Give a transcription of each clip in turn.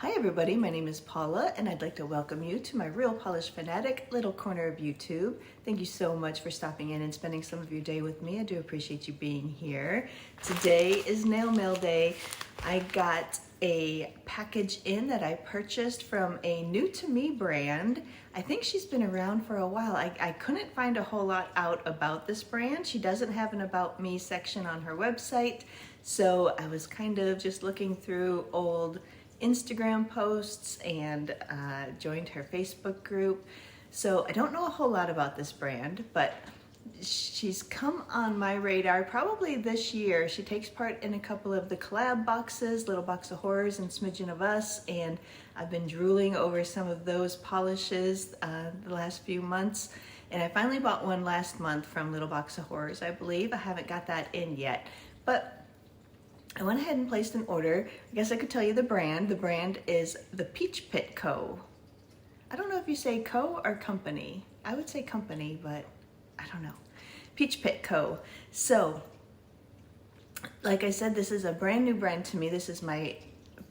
Hi everybody, my name is Paula and I'd like to welcome you to my Real Polish Fanatic little corner of YouTube. Thank you so much for stopping in and spending some of your day with me. I do appreciate you being here. Today is nail mail day. I got a package in that I purchased from a new to me brand. I think she's been around for a while. I couldn't find a whole lot out about this brand. She doesn't have an about me section on her website. So I was kind of just looking through old Instagram posts and joined her Facebook group. So I don't know a whole lot about this brand, but she's come on my radar probably this year. She takes part in a couple of the collab boxes, Little Box of Horrors and Smidgen of Us, and I've been drooling over some of those polishes the last few months. And I finally bought one last month from Little Box of Horrors, I believe. I haven't got that in yet, but I went ahead and placed an order. I guess I could tell you the brand. The brand is the Peach Pit Co. I don't know if you say co or company. I would say company, but I don't know. Peach Pit Co. So, like I said, this is a brand new brand to me. This is my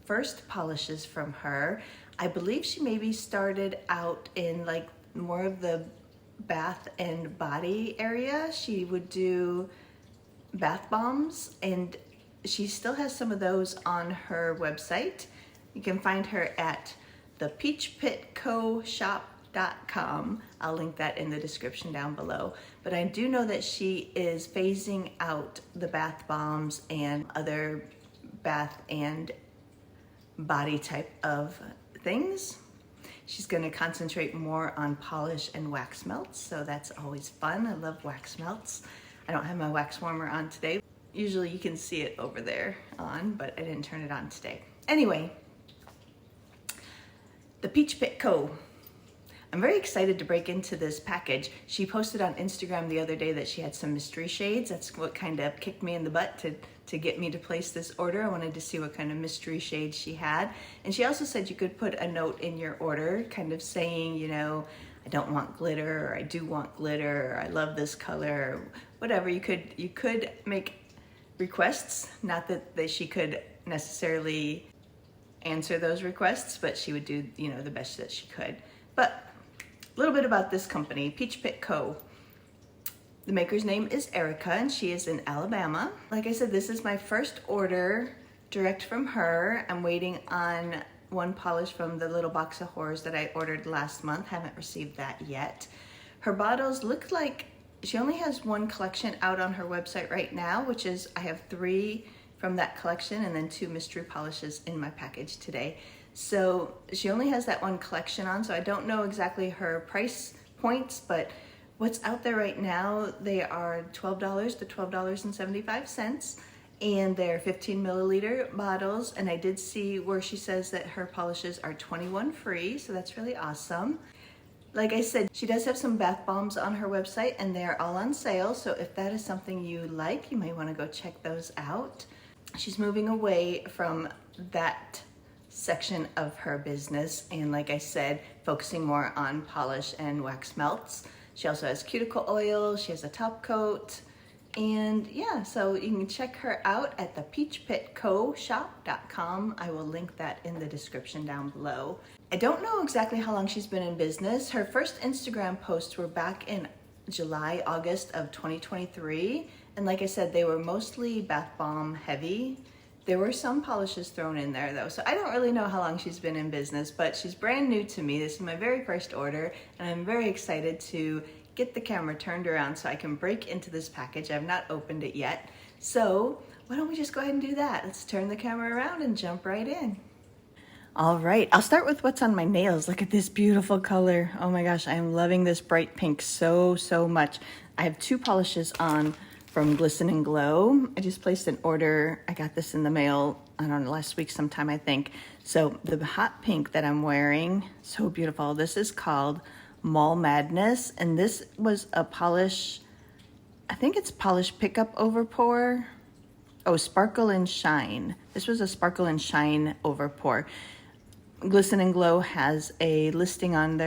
first polishes from her. I believe she maybe started out in like more of the bath and body area. She would do bath bombs, and she still has some of those on her website. You can find her at thepeachpitcoshop.com. I'll link that in the description down below. But I do know that she is phasing out the bath bombs and other bath and body type of things. She's going to concentrate more on polish and wax melts, so that's always fun. I love wax melts. I don't have my wax warmer on today. Usually you can see it over there on, but I didn't turn it on today. Anyway, the Peach Pit Co. I'm very excited to break into this package. She posted on Instagram the other day that she had some mystery shades. That's what kind of kicked me in the butt to get me to place this order. I wanted to see what kind of mystery shades she had. And she also said you could put a note in your order kind of saying, you know, I don't want glitter, or I do want glitter, or I love this color, or whatever. You could make requests, not that she could necessarily answer those requests, but she would do, you know, the best that she could. But a little bit about this company, Peach Pit Co. The maker's name is Erica, and she is in Alabama. Like I said, this is my first order direct from her. I'm waiting on one polish from the Little Box of Horrors that I ordered last month. Haven't received that yet. Her bottles look like she only has one collection out on her website right now, which is I have 3 from that collection and then 2 mystery polishes in my package today. So she only has that one collection on, so I don't know exactly her price points, but what's out there right now, they are $12 to $12.75, and they're 15 milliliter bottles. And I did see where she says that her polishes are 21 free, so that's really awesome. Like I said, she does have some bath bombs on her website, and they're all on sale. So if that is something you like, you may want to go check those out. She's moving away from that section of her business, and like I said, focusing more on polish and wax melts. She also has cuticle oil. She has a top coat. And yeah, so you can check her out at thepeachpitcoshop.com. I will link that in the description down below. I don't know exactly how long she's been in business. Her first Instagram posts were back in July, August of 2023. And like I said, they were mostly bath bomb heavy. There were some polishes thrown in there though. So I don't really know how long she's been in business, but she's brand new to me. This is my very first order, and I'm very excited to get the camera turned around so I can break into this package. I've not opened it yet. So why don't we just go ahead and do that? Let's turn the camera around and jump right in. All right, I'll start with what's on my nails. Look at this beautiful color. Oh my gosh, I am loving this bright pink so much. I have 2 polishes on from Glisten and Glow. I just placed an order. I got this in the mail, I don't know, last week sometime, I think. So the hot pink that I'm wearing, so beautiful. This is called Mall Madness, and this was a polish, I think it's polish pickup over pour. Oh, Sparkle and Shine. This was a Sparkle and Shine over pour. Glisten and Glow has a listing on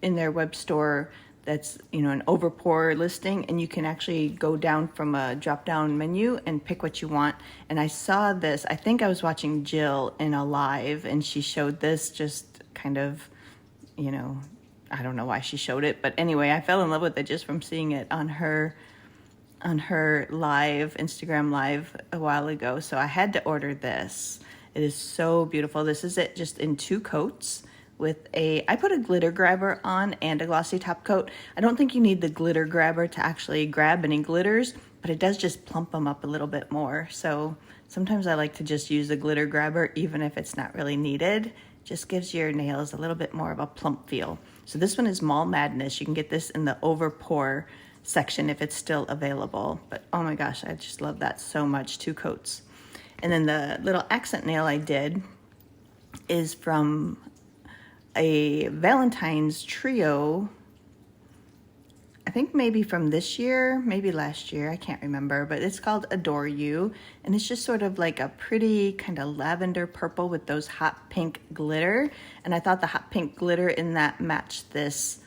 in their web store that's, you know, an over pour listing, and you can actually go down from a drop down menu and pick what you want. And I saw this, I think I was watching Jill in a live, and she showed this just kind of, you know, I don't know why she showed it, but anyway, I fell in love with it just from seeing it on her live, Instagram live a while ago. So I had to order this. It is so beautiful. This is it just in 2 coats with I put a glitter grabber on and a glossy top coat. I don't think you need the glitter grabber to actually grab any glitters, but it does just plump them up a little bit more. So sometimes I like to just use a glitter grabber even if it's not really needed. Just gives your nails a little bit more of a plump feel. So this one is Mall Madness. You can get this in the over pour section if it's still available. But oh my gosh, I just love that so much. 2 coats. And then the little accent nail I did is from a Valentine's trio, I think maybe from this year, maybe last year, I can't remember, but it's called Adore You, and it's just sort of like a pretty kind of lavender purple with those hot pink glitter, and I thought the hot pink glitter in that matched this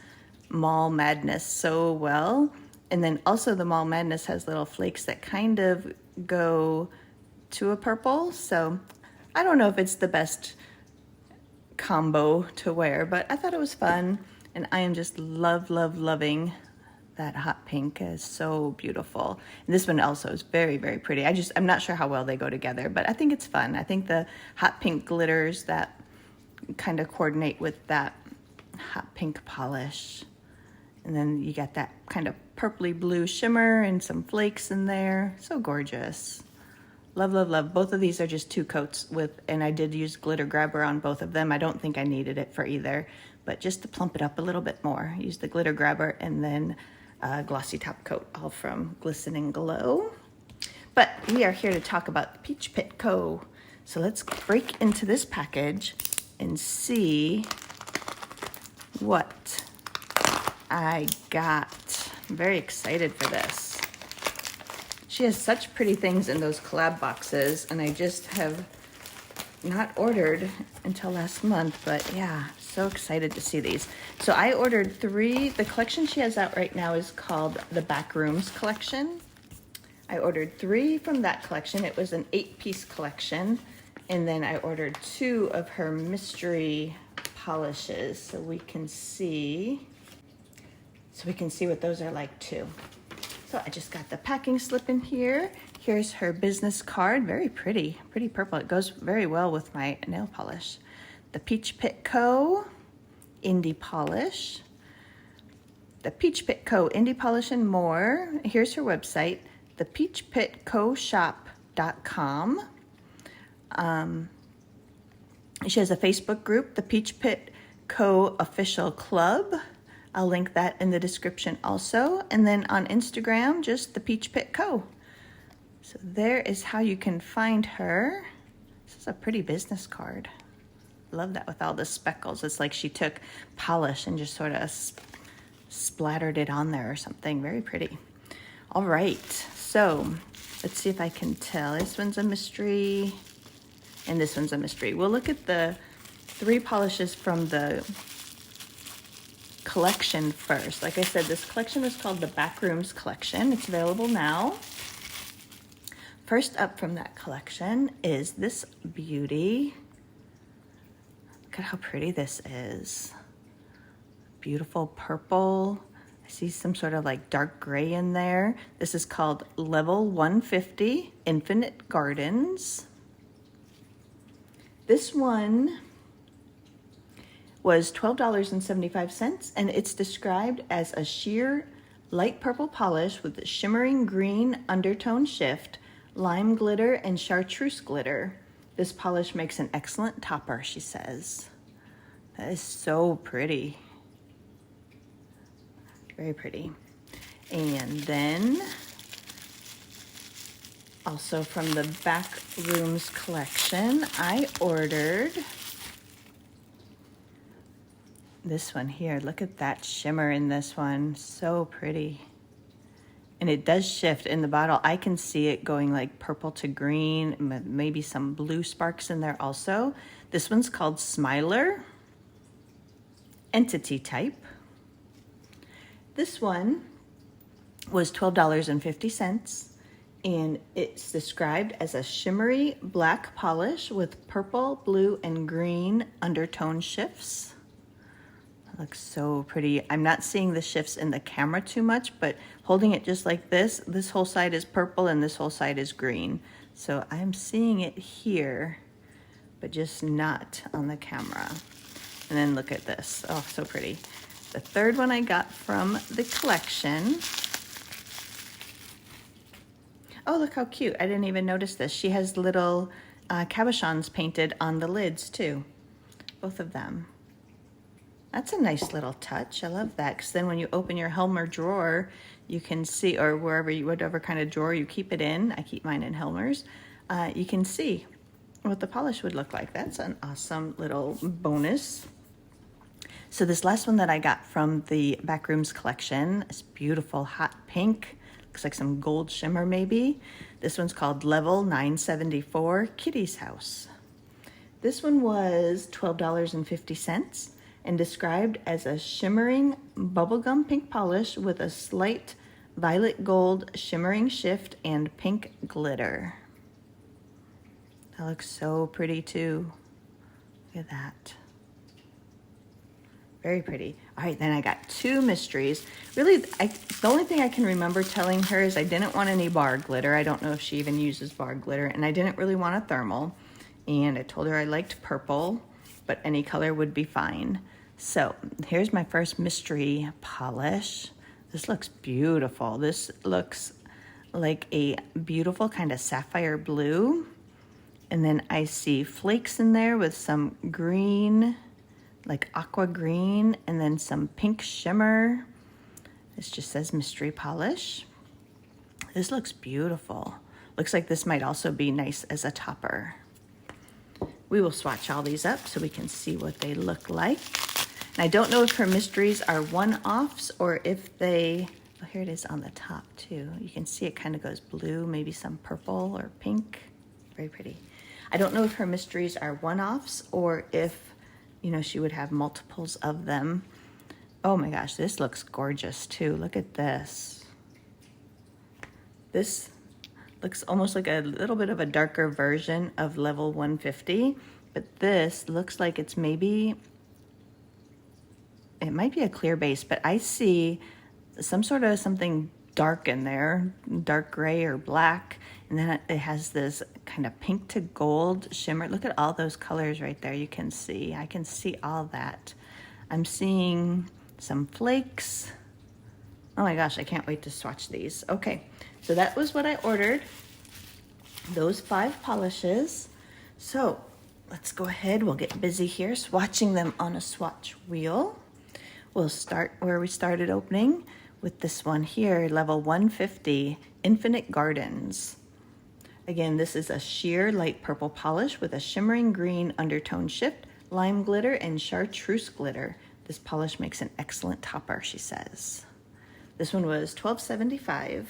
Mall Madness so well. And then also the Mall Madness has little flakes that kind of go to a purple, so I don't know if it's the best combo to wear, but I thought it was fun, and I am just loving that hot pink. Is so beautiful. And this one also is very pretty. I'm not sure how well they go together, but I think it's fun. I think the hot pink glitters that kind of coordinate with that hot pink polish, and then you got that kind of purpley blue shimmer and some flakes in there. So gorgeous. Love. Both of these are just 2 coats with, and I did use glitter grabber on both of them. I don't think I needed it for either, but just to plump it up a little bit more, use the glitter grabber and then a glossy top coat, all from Glistening Glow. But we are here to talk about the Peach Pit Co. So let's break into this package and see what I got. I'm very excited for this. She has such pretty things in those collab boxes, and I just have not ordered until last month, but yeah, so excited to see these. So I ordered 3. The collection she has out right now is called the Backrooms collection. I ordered 3 from that collection. It was an 8-piece collection, and then I ordered 2 of her mystery polishes so we can see what those are like too. So I just got the packing slip in here. Here's her business card. Very pretty purple. It goes very well with my nail polish. The Peach Pit Co. Indie Polish. The Peach Pit Co. Indie Polish and more. Here's her website, thepeachpitcoshop.com. She has a Facebook group, the Peach Pit Co. Official Club. I'll link that in the description also. And then on Instagram, just the Peach Pit Co. So there is how you can find her. This is a pretty business card. Love that with all the speckles. It's like she took polish and just sort of splattered it on there or something. Very pretty. All right, so let's see if I can tell. This one's a mystery, and this one's a mystery. We'll look at the 3 polishes from the collection first. Like I said, this collection is called the Backrooms collection. It's available now. First up from that collection is this beauty. Look at how pretty this is. Beautiful purple. I see some sort of like dark gray in there. This is called Level 150 Infinite Gardens. This one was $12.75, and it's described as a sheer light purple polish with a shimmering green undertone shift, lime glitter, and chartreuse glitter. This polish makes an excellent topper, she says. That is so pretty. Very pretty. And then also from the Backrooms collection, I ordered this one here. Look at that shimmer in this one. So pretty. And it does shift in the bottle. I can see it going like purple to green, maybe some blue sparks in there also. This one's called Smiler. Entity type. This one was $12.50, and it's described as a shimmery black polish with purple, blue, and green undertone shifts. That looks so pretty. I'm not seeing the shifts in the camera too much, but holding it just like this whole side is purple and this whole side is green. So I'm seeing it here, but just not on the camera. And then look at this. Oh, so pretty. The third one I got from the collection. Oh, look how cute. I didn't even notice this. She has little cabochons painted on the lids too. Both of them. That's a nice little touch. I love that, because then when you open your Helmer drawer, you can see, or wherever you, whatever kind of drawer you keep it in, I keep mine in Helmer's, you can see what the polish would look like. That's an awesome little bonus. So this last one that I got from the Backrooms collection is beautiful hot pink. Looks like some gold shimmer maybe. This one's called Level 974 Kitty's House. This one was $12.50 and described as a shimmering bubblegum pink polish with a slight violet gold shimmering shift and pink glitter. That looks so pretty too. Look at that. Very pretty. All right, then I got two mysteries. Really, the only thing I can remember telling her is I didn't want any bar glitter. I don't know if she even uses bar glitter, and I didn't really want a thermal. And I told her I liked purple, but any color would be fine. So here's my first mystery polish. This looks beautiful. This looks like a beautiful kind of sapphire blue. And then I see flakes in there with some green, like aqua green, and then some pink shimmer. This just says mystery polish. This looks beautiful. Looks like this might also be nice as a topper. We will swatch all these up so we can see what they look like. And I don't know if her mysteries are one-offs or if they, oh, here it is on the top too. You can see it kind of goes blue, maybe some purple or pink. Very pretty. I don't know if her mysteries are one-offs or if, you know, she would have multiples of them. Oh my gosh, this looks gorgeous too. Look at this. This looks almost like a little bit of a darker version of Level 150, but this looks like it's maybe, it might be a clear base, but I see some sort of something dark in there, dark gray or black, and then it has this kind of pink to gold shimmer. Look at all those colors right there. You can see, I can see all that. I'm seeing some flakes. Oh my gosh, I can't wait to swatch these. Okay, so that was what I ordered, those 5 polishes. So let's go ahead, we'll get busy here swatching them on a swatch wheel. We'll start where we started opening with this one here, Level 150, Infinite Gardens. Again, this is a sheer light purple polish with a shimmering green undertone shift, lime glitter, and chartreuse glitter. This polish makes an excellent topper, she says. This one was $12.75.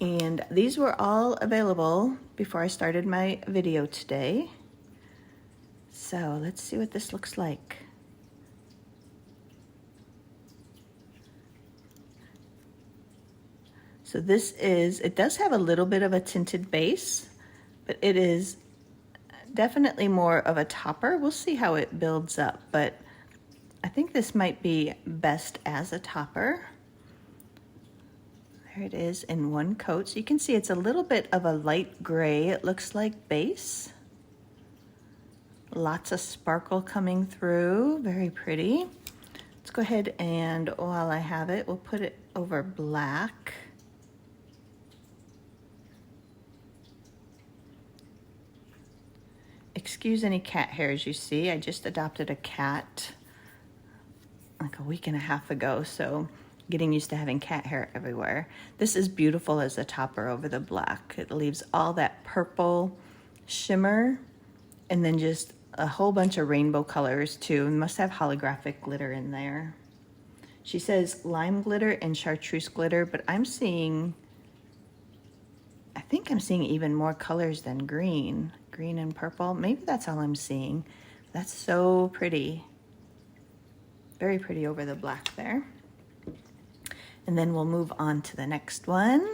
And these were all available before I started my video today. So let's see what this looks like. So this is, it does have a little bit of a tinted base, but it is definitely more of a topper. We'll see how it builds up, but I think this might be best as a topper. There it is in one coat. So you can see it's a little bit of a light gray, it looks like, base. Lots of sparkle coming through, very pretty. Let's go ahead and while I have it, we'll put it over black. Excuse any cat hairs you see. I just adopted a cat like a week and a half ago, so getting used to having cat hair everywhere. This is beautiful as a topper over the black. It leaves all that purple shimmer and then just a whole bunch of rainbow colors too. It must have holographic glitter in there. She says lime glitter and chartreuse glitter, but I'm seeing, I think I'm seeing even more colors than green. Green and purple, maybe that's all I'm seeing. That's so pretty. Very pretty over the black there. And then we'll move on to the next one.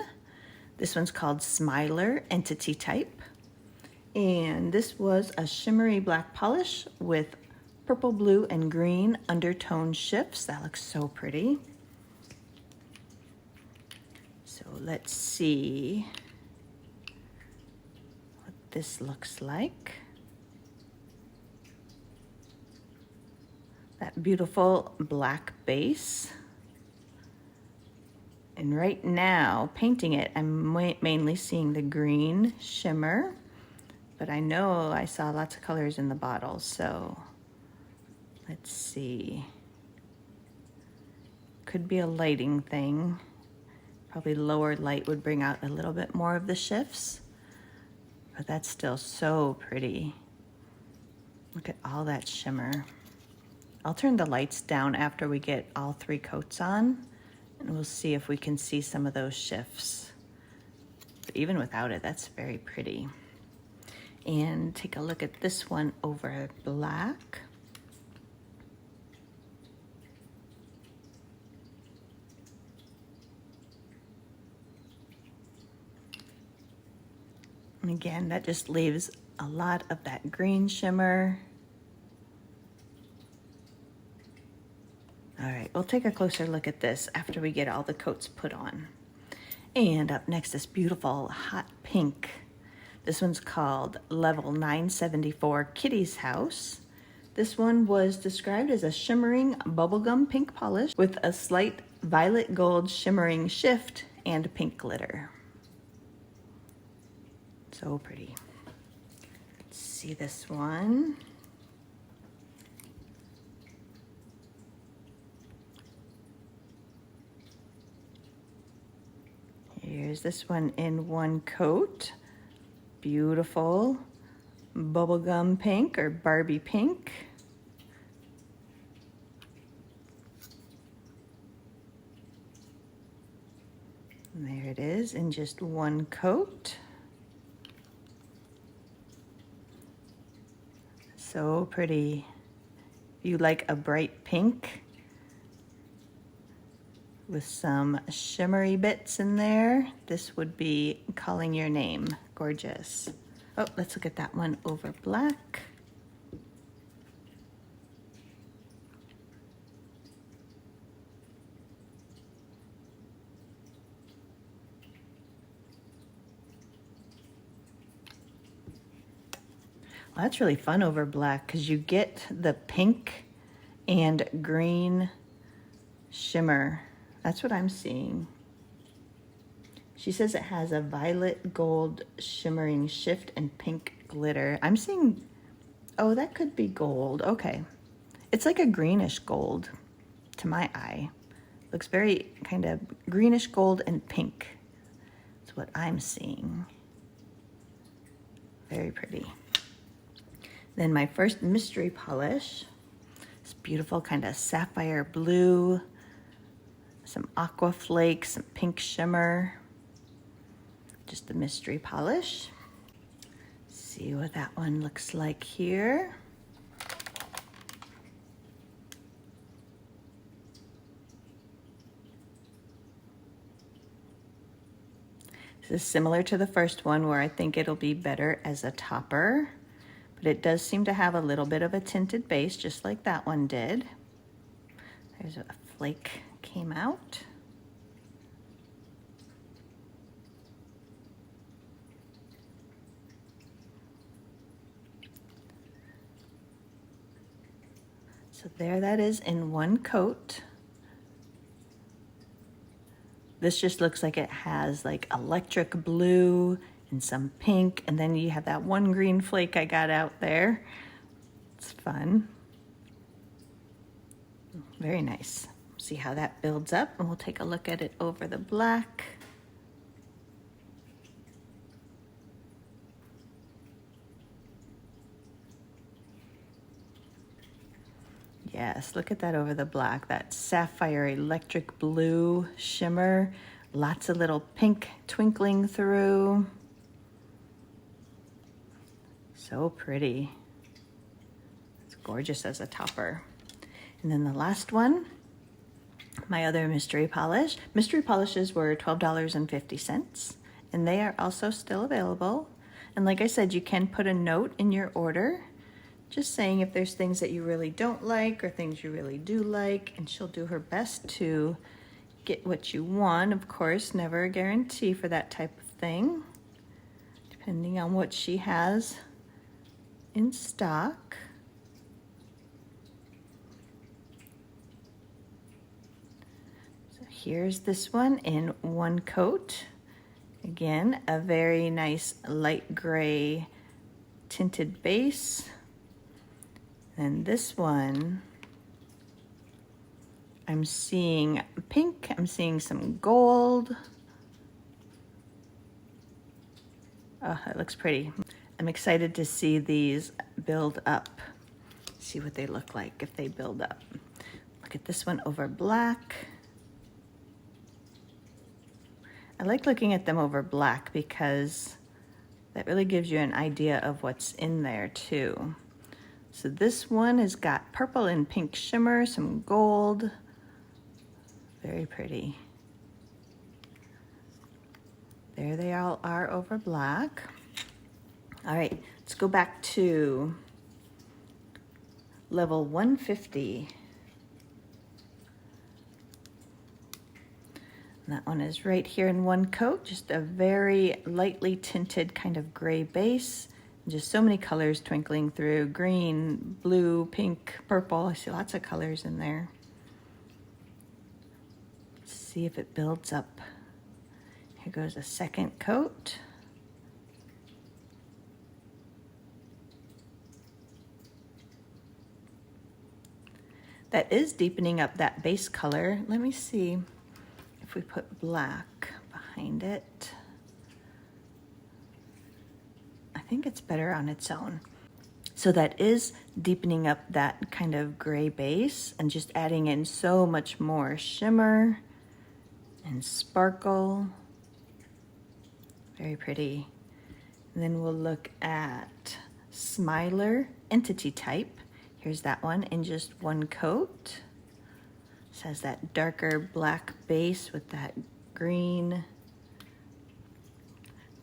This one's called Smiler Entity Type. And this was a shimmery black polish with purple, blue, and green undertone shifts. That looks so pretty. So let's see what this looks like. That beautiful black base. And right now, painting it, I'm mainly seeing the green shimmer, but I know I saw lots of colors in the bottle, so let's see. Could be a lighting thing. Probably lower light would bring out a little bit more of the shifts, but that's still so pretty. Look at all that shimmer. I'll turn the lights down after we get all 3 coats on, and we'll see if we can see some of those shifts. But even without it, that's very pretty. And take a look at this one over black. And again, that just leaves a lot of that green shimmer. All right, we'll take a closer look at this after we get all the coats put on. And up next, this beautiful hot pink. This one's called Level 974 Kitty's House. This one was described as a shimmering bubblegum pink polish with a slight violet gold shimmering shift and pink glitter. So pretty. Let's see this one. Here's this one in 1 coat. Beautiful bubblegum pink or Barbie pink. And there it is in just 1 coat. So pretty. If you like a bright pink with some shimmery bits in there, this would be Calling Your Name. Gorgeous. Oh, let's look at that one over black. Well, that's really fun over black because you get the pink and green shimmer. That's what I'm seeing. She says it has a violet gold shimmering shift and pink glitter. I'm seeing, oh, that could be gold. Okay. It's like a greenish gold to my eye. Looks very kind of greenish gold and pink. That's what I'm seeing. Very pretty. Then my first mystery polish. This beautiful kind of sapphire blue. Some aqua flakes, some pink shimmer. Just the mystery polish. See what that one looks like here. This is similar to the first one where I think it'll be better as a topper, but it does seem to have a little bit of a tinted base just like that one did. There's a flake came out. So there that is in 1 coat. This just looks like it has like electric blue and some pink, and then you have that 1 green flake I got out there. It's fun. Very nice. See how that builds up, and we'll take a look at it over the black. Yes, look at that over the black, that sapphire electric blue shimmer, lots of little pink twinkling through. So pretty. It's gorgeous as a topper. And then the last one, my other mystery polish. Mystery polishes were $12.50, and they are also still available. And like I said, you can put a note in your order, just saying if there's things that you really don't like or things you really do like, and she'll do her best to get what you want. Of course, never a guarantee for that type of thing, depending on what she has in stock. So here's this one in one coat. Again, a very nice light gray tinted base. And this one, I'm seeing pink, I'm seeing some gold. Oh, it looks pretty. I'm excited to see these build up. See what they look like if they build up. Look at this one over black. I like looking at them over black because that really gives you an idea of what's in there too. So this one has got purple and pink shimmer, some gold. Very pretty. There they all are over black. All right, let's go back to level 150. And that one is right here in one coat, just a very lightly tinted kind of gray base. Just so many colors twinkling through, green, blue, pink, purple. I see lots of colors in there. Let's see if it builds up. Here goes a second coat. That is deepening up that base color. Let me see if we put black behind it. I think it's better on its own. So that is deepening up that kind of gray base and just adding in so much more shimmer and sparkle. Very pretty. And then we'll look at Smiler Entity Type. Here's that one in just one coat. This has that darker black base with that green,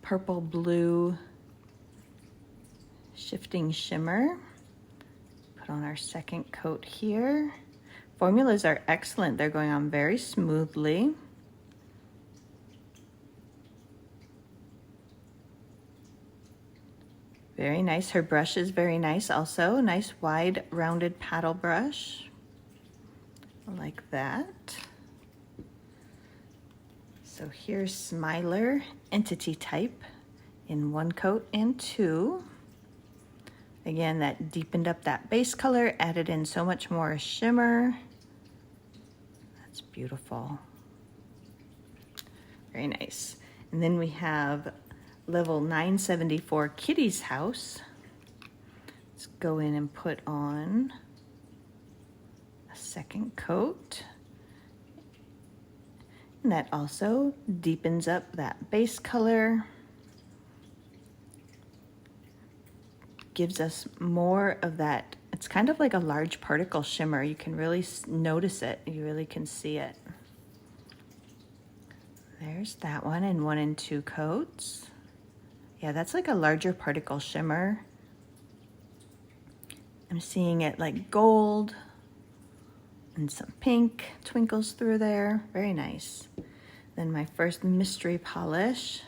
purple, blue, shifting shimmer. Put on our second coat here. Formulas are excellent. They're going on very smoothly. Very nice. Her brush is very nice also. Nice wide rounded paddle brush. Like that. So here's Smiler Entity Type in one coat and two. Again, that deepened up that base color, added in so much more shimmer. That's beautiful. Very nice. And then we have level 974 Kitty's House. Let's go in and put on a second coat. And that also deepens up that base color. Gives us more of that. It's kind of like a large particle shimmer. You can really notice it. You really can see it. There's that one in 1 and 2 coats. Yeah, that's like a larger particle shimmer. I'm seeing it like gold and some pink twinkles through there. Very nice. Then my first mystery polish.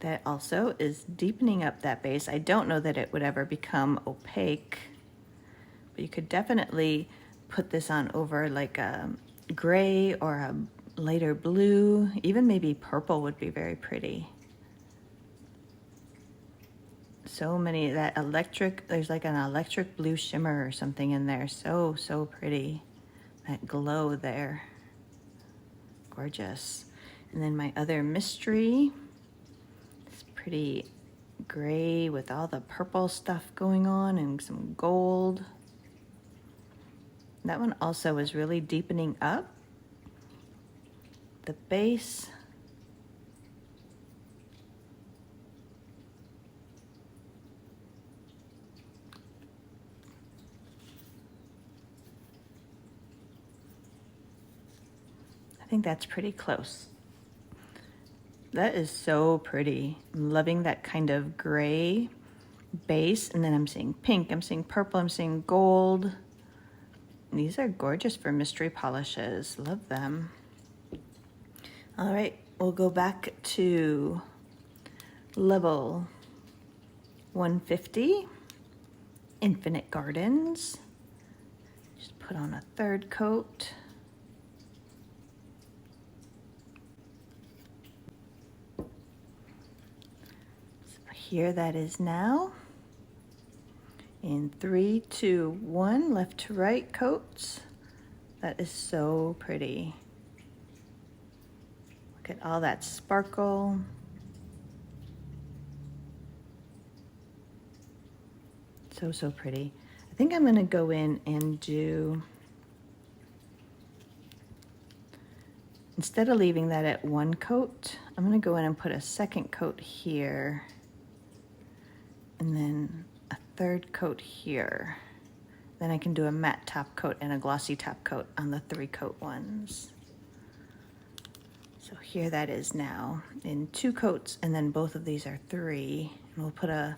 That also is deepening up that base. I don't know that it would ever become opaque, but you could definitely put this on over like a gray or a lighter blue. Even maybe purple would be very pretty. So many, that electric, there's like an electric blue shimmer or something in there. So, so pretty. That glow there. Gorgeous. And then my other mystery. Pretty gray with all the purple stuff going on and some gold. That one also is really deepening up the base. think that's pretty close. That is so pretty. I'm loving that kind of gray base, and then I'm seeing pink, I'm seeing purple, I'm seeing gold. These are gorgeous for mystery polishes. Love them. All right, we'll go back to level 150, Infinite Gardens. Just put on a third coat. So here that is now. In 3, 2, 1, left to right coats. That is so pretty. Look at all that sparkle. So, so pretty. I think I'm gonna go in and do, instead of leaving that at 1 coat, I'm gonna go in and put a second coat here, and then a third coat here. Then I can do a matte top coat and a glossy top coat on the 3 coat ones. So here that is now in 2 coats, and then both of these are 3. And we'll put a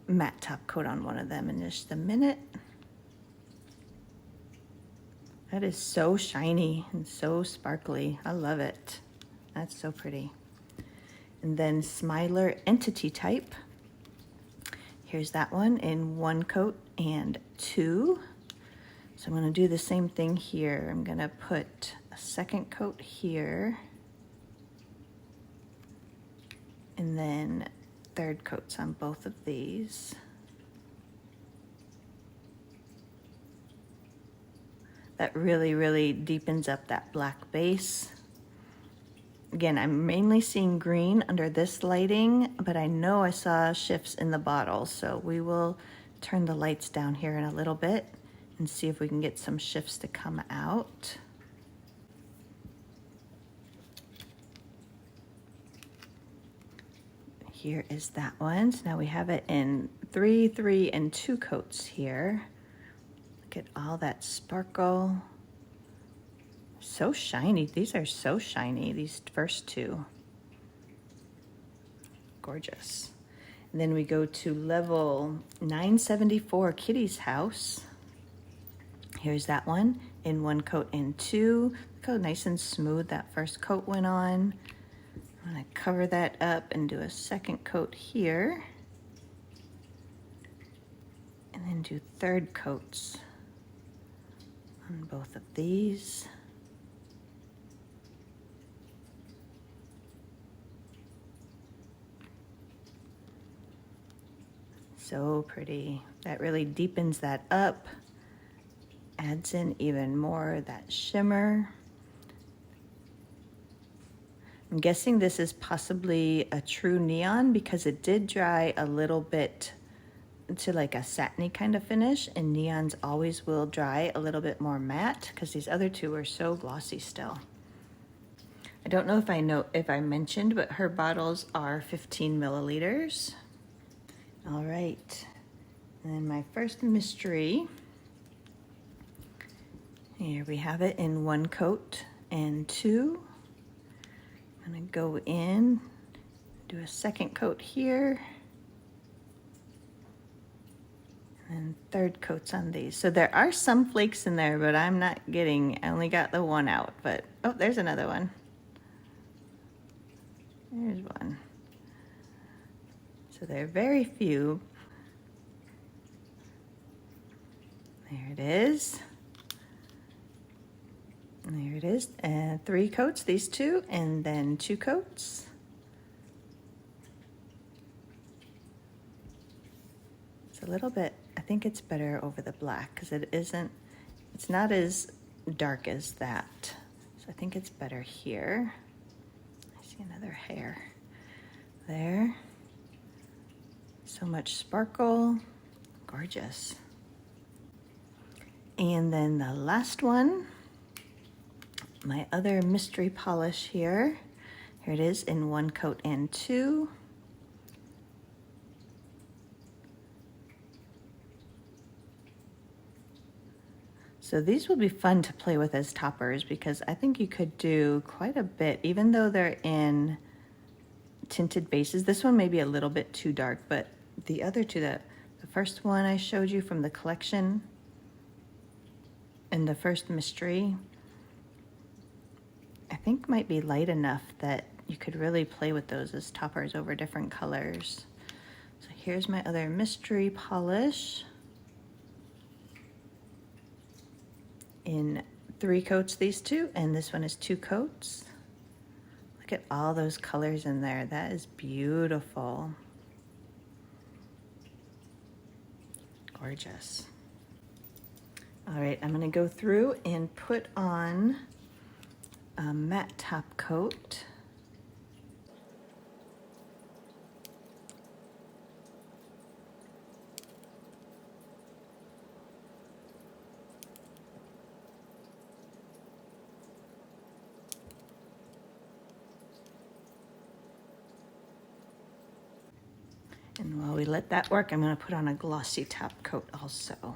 matte top coat on one of them in just a minute. That is so shiny and so sparkly. I love it. That's so pretty. And then Smiler Entity Type. Here's that one in 1 coat and 2. So I'm going to do the same thing here. I'm going to put a second coat here, and then third coats on both of these. That really, really deepens up that black base. Again, I'm mainly seeing green under this lighting, but I know I saw shifts in the bottle, so we will turn the lights down here in a little bit and see if we can get some shifts to come out. Here is that one. So now we have it in 3, 3, and 2 coats here. Look at all that sparkle. So shiny. These are so shiny, these first 2. Gorgeous. And then we go to level 974, Kitty's House. Here's that one in 1 coat and 2. Look how nice and smooth that first coat went on. I'm gonna cover that up and do a second coat here. And then do third coats on both of these. So pretty. That really deepens that up, adds in even more of that shimmer. I'm guessing this is possibly a true neon because it did dry a little bit to like a satiny kind of finish, and neons always will dry a little bit more matte because these other 2 are so glossy still. I don't know if I mentioned, but her bottles are 15 milliliters. All right, and then my first mystery. Here we have it in 1 coat and 2. I'm gonna go in, do a second coat here, and third coats on these. So there are some flakes in there, but I'm not getting, I only got the 1 out, but, oh, there's another one. There's one. So there are very few. There it is. There it is, and 3 coats, these 2, and then 2 coats. It's a little bit, I think it's better over the black because it's not as dark as that. So I think it's better here. I see another hair there. So much sparkle, gorgeous. And then the last one, my other mystery polish here. Here it is in 1 coat and 2. So these will be fun to play with as toppers because I think you could do quite a bit, even though they're in tinted bases. This one may be a little bit too dark, but the other two, the first one I showed you from the collection and the first mystery, I think might be light enough that you could really play with those as toppers over different colors. So here's my other mystery polish in 3 coats, these two, and this one is 2 coats. Look at all those colors in there. That is beautiful. Gorgeous. All right, I'm gonna go through and put on a matte top coat. And while we let that work, I'm going to put on a glossy top coat also.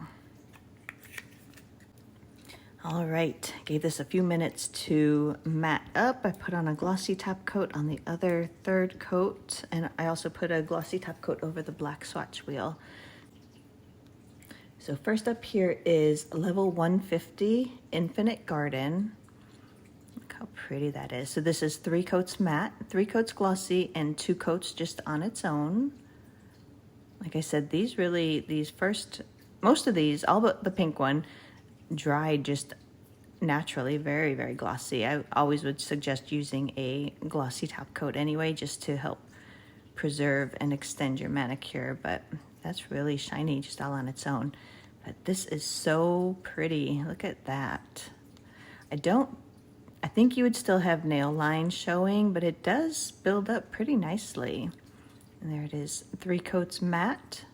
All right, gave this a few minutes to matte up. I put on a glossy top coat on the other 3rd coat, and I also put a glossy top coat over the black swatch wheel. So first up here is level 150 Infinite Garden. Look how pretty that is. So this is 3 coats matte, 3 coats glossy, and 2 coats just on its own. Like I said, most of these, all but the pink one, dried just naturally, very, very glossy. I always would suggest using a glossy top coat anyway, just to help preserve and extend your manicure, but that's really shiny just all on its own. But this is so pretty. Look at that. I think you would still have nail lines showing, but it does build up pretty nicely. And there it is, 3 coats matte,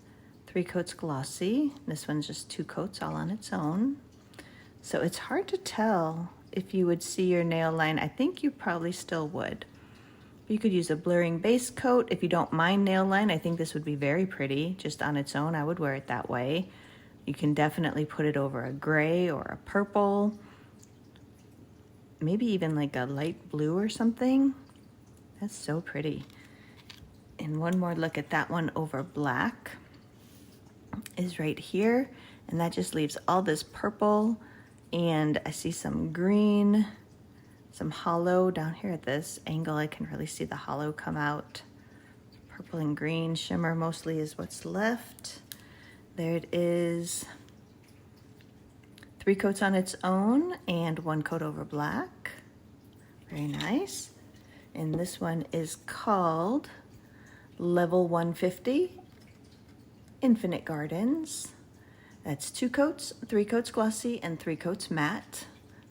3 coats glossy. This one's just 2 coats all on its own. So it's hard to tell if you would see your nail line. I think you probably still would. You could use a blurring base coat. If you don't mind nail line, I think this would be very pretty just on its own. I would wear it that way. You can definitely put it over a gray or a purple, maybe even like a light blue or something. That's so pretty. And one more look at that one over black is right here. And that just leaves all this purple, and I see some green, some hollow down here at this angle. I can really see the hollow come out. Purple and green shimmer mostly is what's left. There it is. 3 coats on its own and 1 coat over black. Very nice. And this one is called Level 150 Infinite Gardens. That's 2 coats, 3 coats glossy, and 3 coats matte.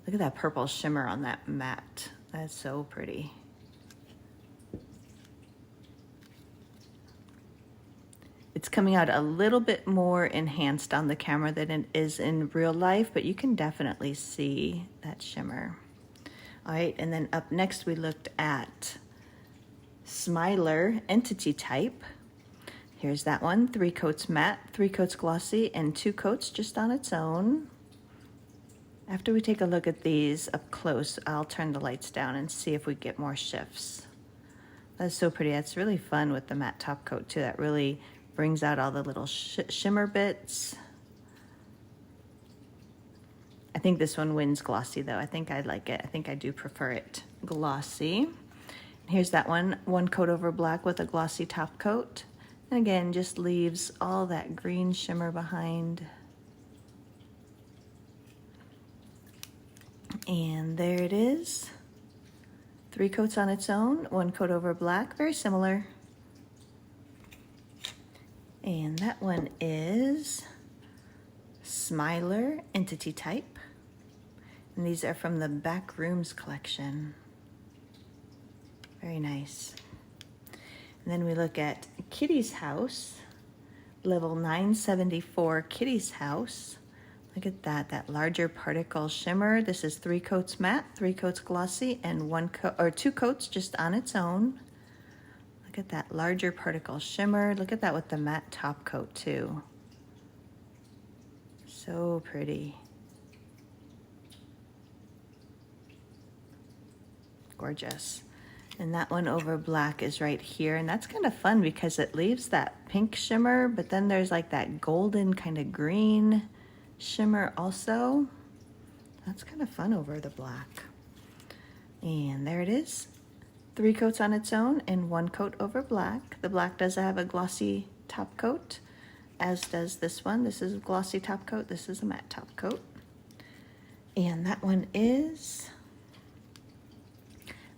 Look at that purple shimmer on that matte. That's so pretty. It's coming out a little bit more enhanced on the camera than it is in real life, but you can definitely see that shimmer. All right, and then up next we looked at Smiler Entity Type. Here's that one, 3 coats matte, 3 coats glossy, and 2 coats just on its own. After we take a look at these up close, I'll turn the lights down and see if we get more shifts. That's so pretty. That's really fun with the matte top coat too. That really brings out all the little shimmer bits. I think this one wins glossy though. I think I like it. I think I do prefer it glossy. Here's that one, 1 coat over black with a glossy top coat. And again, just leaves all that green shimmer behind. And there it is. 3 coats on its own, 1 coat over black, very similar. And that one is Smiler Entity Type. And these are from the Back Rooms collection. Very nice. And then we look at Kitty's House, level 974 Kitty's House. Look at that, that larger particle shimmer. This is 3 coats matte, 3 coats glossy, and 2 coats just on its own. Look at that larger particle shimmer. Look at that with the matte top coat too. So pretty. Gorgeous. And that one over black is right here. And that's kind of fun because it leaves that pink shimmer, but then there's like that golden kind of green shimmer also. That's kind of fun over the black. And there it is. 3 coats on its own and 1 coat over black. The black does have a glossy top coat, as does this one. This is a glossy top coat. This is a matte top coat. And that one is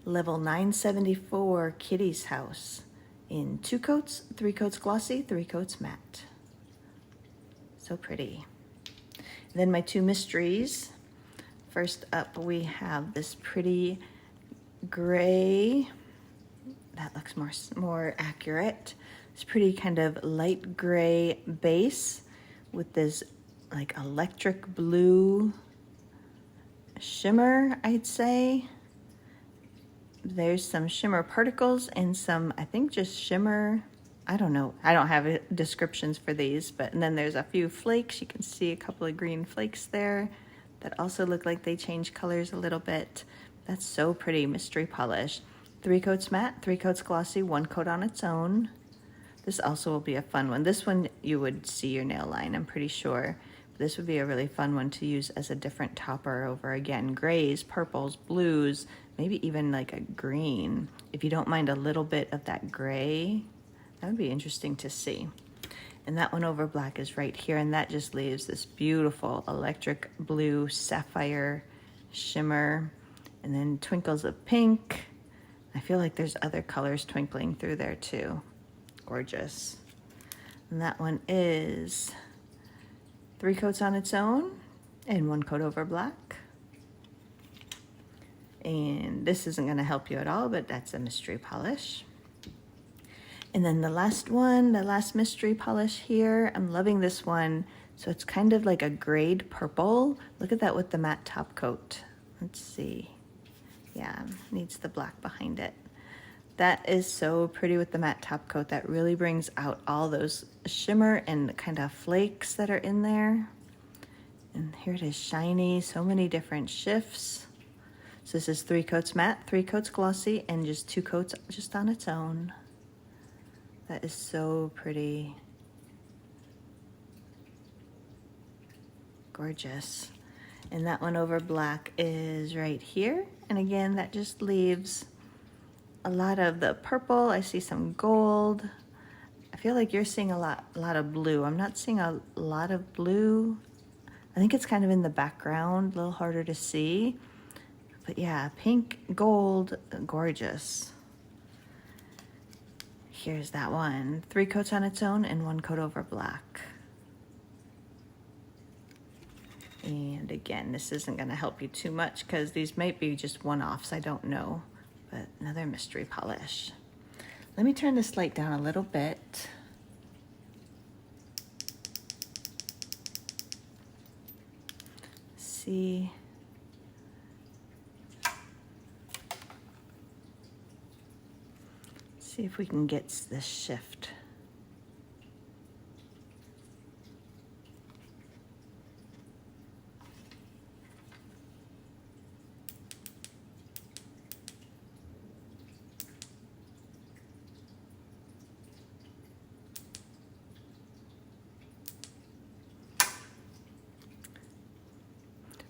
level 974 Kitty's House in 2 coats, 3 coats glossy, 3 coats matte. So pretty. Then my 2 mysteries. First up, we have this pretty gray. That looks more accurate. It's pretty kind of light gray base with this like electric blue shimmer, I'd say. There's some shimmer particles and some, I think, just shimmer. I don't know. I don't have descriptions for these, but and then there's a few flakes. You can see a couple of green flakes there that also look like they change colors a little bit. That's so pretty. Mystery polish. 3 coats matte, 3 coats glossy, 1 coat on its own. This also will be a fun one. This one you would see your nail line, I'm pretty sure. This would be a really fun one to use as a different topper over, again, grays, purples, blues, maybe even like a green. If you don't mind a little bit of that gray, that would be interesting to see. And that one over black is right here, and that just leaves this beautiful electric blue sapphire shimmer, and then twinkles of pink. I feel like there's other colors twinkling through there too. Gorgeous. And that one is 3 coats on its own and 1 coat over black. And this isn't going to help you at all, but that's a mystery polish. And then the last one, the last mystery polish here, I'm loving this one. So it's kind of like a grayed purple. Look at that with the matte top coat. Let's see. Yeah, needs the black behind it. That is so pretty with the matte top coat. That really brings out all those shimmer and kind of flakes that are in there. And here it is, shiny, so many different shifts. So this is 3 coats matte, 3 coats glossy, and just 2 coats just on its own. That is so pretty. Gorgeous. And that one over black is right here. And again, that just leaves a lot of the purple. I see some gold. I feel like you're seeing a lot of blue. I'm not seeing a lot of blue. I think it's kind of in the background, a little harder to see. But yeah, pink, gold, gorgeous. Here's that one. 3 coats on its own and 1 coat over black. And again, this isn't going to help you too much because these might be just one-offs. I don't know. But another mystery polish. Let me turn this light down a little bit. See. See if we can get this shift.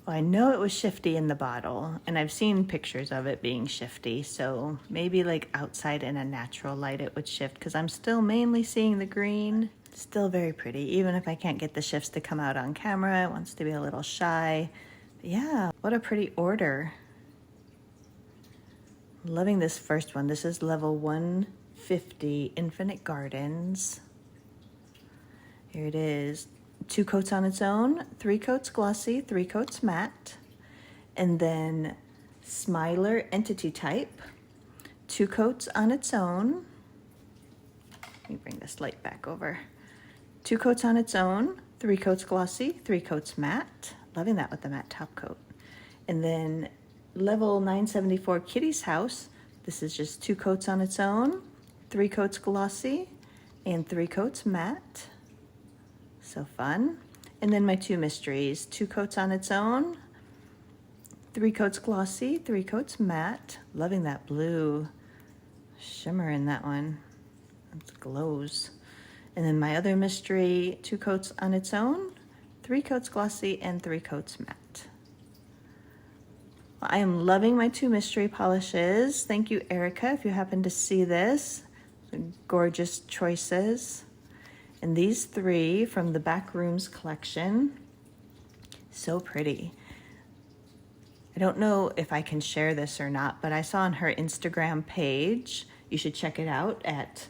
Well, I know it was shifty in the bottle, and I've seen pictures of it being shifty, so maybe like outside in a natural light it would shift, because I'm still mainly seeing the green. Still very pretty, even if I can't get the shifts to come out on camera. It wants to be a little shy. But yeah, what a pretty order. Loving this first one. This is level 150 Infinite Gardens. Here it is. 2 coats on its own, 3 coats glossy, 3 coats matte, and then Smiler Entity Type, 2 coats on its own. Let me bring this light back over. 2 coats on its own, 3 coats glossy, 3 coats matte. Loving that with the matte top coat. And then level 974 Kitty's House. This is just 2 coats on its own, 3 coats glossy, and 3 coats matte. So fun. And then my 2 mysteries, 2 coats on its own, 3 coats glossy, 3 coats matte. Loving that blue shimmer in that one. It glows. And then my other mystery, 2 coats on its own, 3 coats glossy, and 3 coats matte. Well, I am loving my 2 mystery polishes. Thank you, Erica, if you happen to see this. Gorgeous choices. And these 3 from the Backrooms collection. So pretty. I don't know if I can share this or not, but I saw on her Instagram page, you should check it out at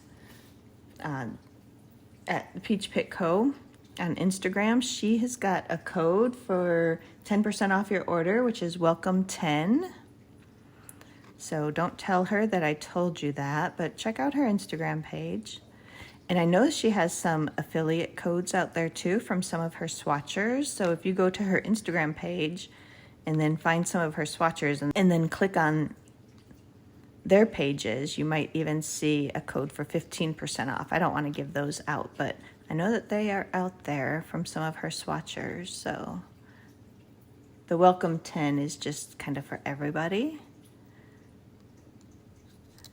Peach Pit Co. on Instagram. She has got a code for 10% off your order, which is welcome 10. So don't tell her that I told you that, but check out her Instagram page. And I know she has some affiliate codes out there too from some of her swatchers. So if you go to her Instagram page and then find some of her swatchers and then click on their pages, you might even see a code for 15% off. I don't want to give those out, but I know that they are out there from some of her swatchers. So the welcome 10 is just kind of for everybody.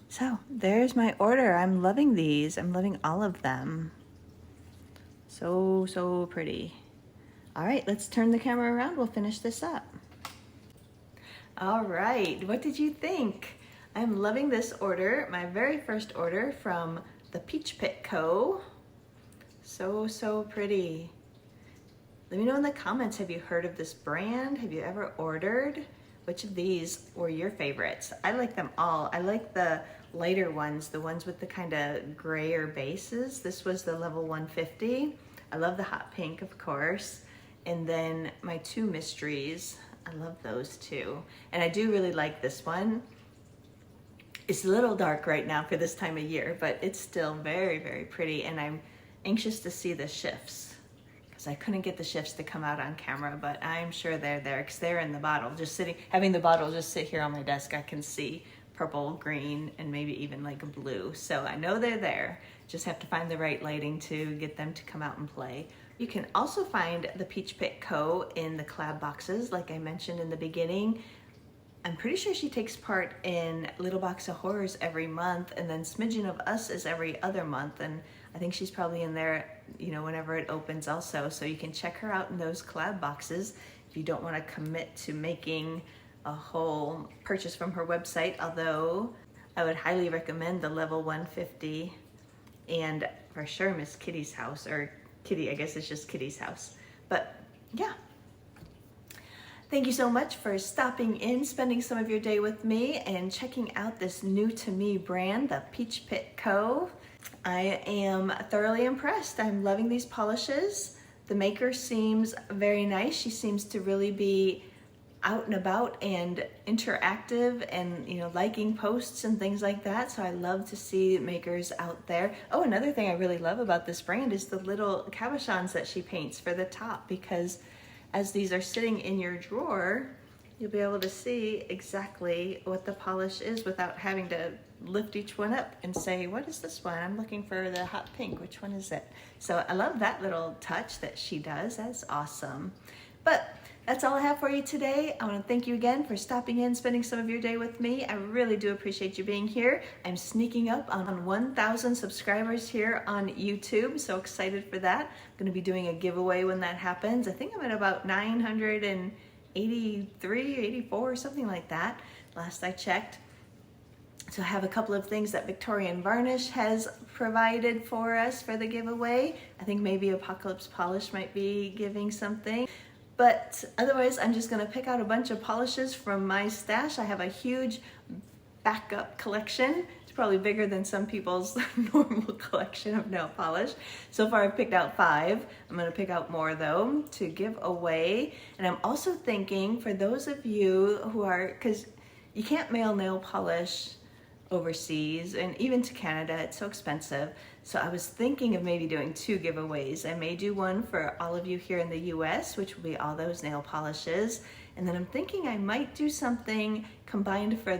So there's my order. I'm loving these. I'm loving all of them. So pretty. All right, let's turn the camera around. We'll finish this up. All right, what did you think? I'm loving this order, my very first order from the Peach Pit Co. So pretty. Let me know in the comments, have you heard of this brand? Have you ever ordered? Which of these were your favorites? I like them all. I like the lighter ones, the ones with the kind of grayer bases. This was the level 150. I love the hot pink, of course. And then my 2 mysteries, I love those too. And I do really like this one. It's a little dark right now for this time of year, but it's still very pretty. And I'm anxious to see the shifts because I couldn't get the shifts to come out on camera, but I'm sure they're there because they're in the bottle. Just sitting, having the bottle just sit here on my desk, I can see purple, green, and maybe even like a blue. So I know they're there. Just have to find the right lighting to get them to come out and play. You can also find the Peach Pit Co. in the collab boxes, like I mentioned in the beginning. I'm pretty sure she takes part in Little Box of Horrors every month, and then Smidgen of Us is every other month, and I think she's probably in there, you know, whenever it opens also. So you can check her out in those collab boxes if you don't want to commit to making a whole purchase from her website, although I would highly recommend the level 150 and for sure Miss Kitty's house, or Kitty, I guess it's just Kitty's house. But yeah. Thank you so much for stopping in, spending some of your day with me, and checking out this new to me brand, the Peach Pit Co. I am thoroughly impressed. I'm loving these polishes. The maker seems very nice. She seems to really be out and about and interactive and, you know, liking posts and things like that. So I love to see makers out there. Oh, another thing I really love about this brand is the little cabochons that she paints for the top, because as these are sitting in your drawer, you'll be able to see exactly what the polish is without having to lift each one up and say, what is this one? I'm looking for the hot pink. Which one is it? So I love that little touch that she does. That's awesome. But that's all I have for you today. I want to thank you again for stopping in, spending some of your day with me. I really do appreciate you being here. I'm sneaking up on 1,000 subscribers here on YouTube. So excited for that. I'm going to be doing a giveaway when that happens. I think I'm at about 983, 84, something like that, last I checked. So I have a couple of things that Victorian Varnish has provided for us for the giveaway. I think maybe Apocalypse Polish might be giving something. But otherwise, I'm just gonna pick out a bunch of polishes from my stash. I have a huge backup collection. It's probably bigger than some people's normal collection of nail polish. So far I've picked out 5. I'm gonna pick out more though to give away. And I'm also thinking for those of you who are, because you can't mail nail polish overseas and even to Canada, it's so expensive. So I was thinking of maybe doing 2 giveaways. I may do one for all of you here in the US, which will be all those nail polishes. And then I'm thinking I might do something combined for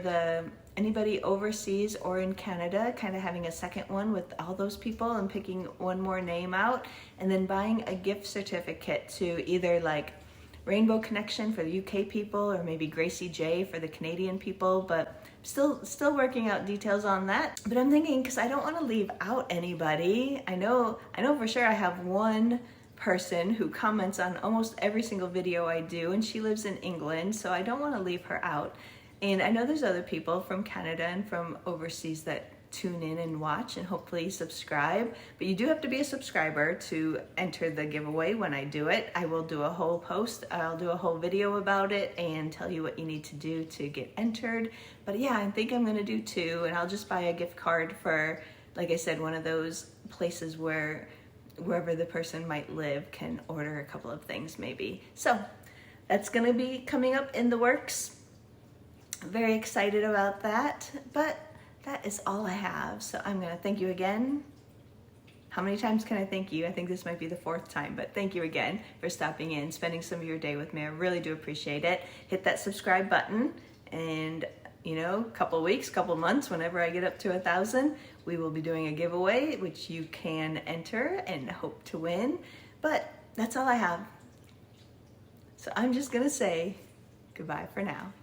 anybody overseas or in Canada, kind of having a second one with all those people and picking one more name out, and then buying a gift certificate to either like Rainbow Connection for the UK people, or maybe Gracie J for the Canadian people, but still working out details on that. But I'm thinking, because I don't want to leave out anybody. I know for sure I have one person who comments on almost every single video I do, and she lives in England, so I don't want to leave her out. And I know there's other people from Canada and from overseas that tune in and watch and hopefully subscribe, but you do have to be a subscriber to enter the giveaway. When I do it, I will do a whole post, I'll do a whole video about it and tell you what you need to do to get entered. But yeah, I think I'm gonna do 2, and I'll just buy a gift card for, like I said, one of those places where wherever the person might live can order a couple of things maybe. So that's gonna be coming up in the works. I'm very excited about that, but that is all I have. So I'm gonna thank you again. How many times can I thank you? I think this might be the 4th time, but thank you again for stopping in, spending some of your day with me. I really do appreciate it. Hit that subscribe button, and you know, couple weeks, couple months, whenever I get up to 1,000, we will be doing a giveaway, which you can enter and hope to win. But that's all I have. So I'm just gonna say goodbye for now.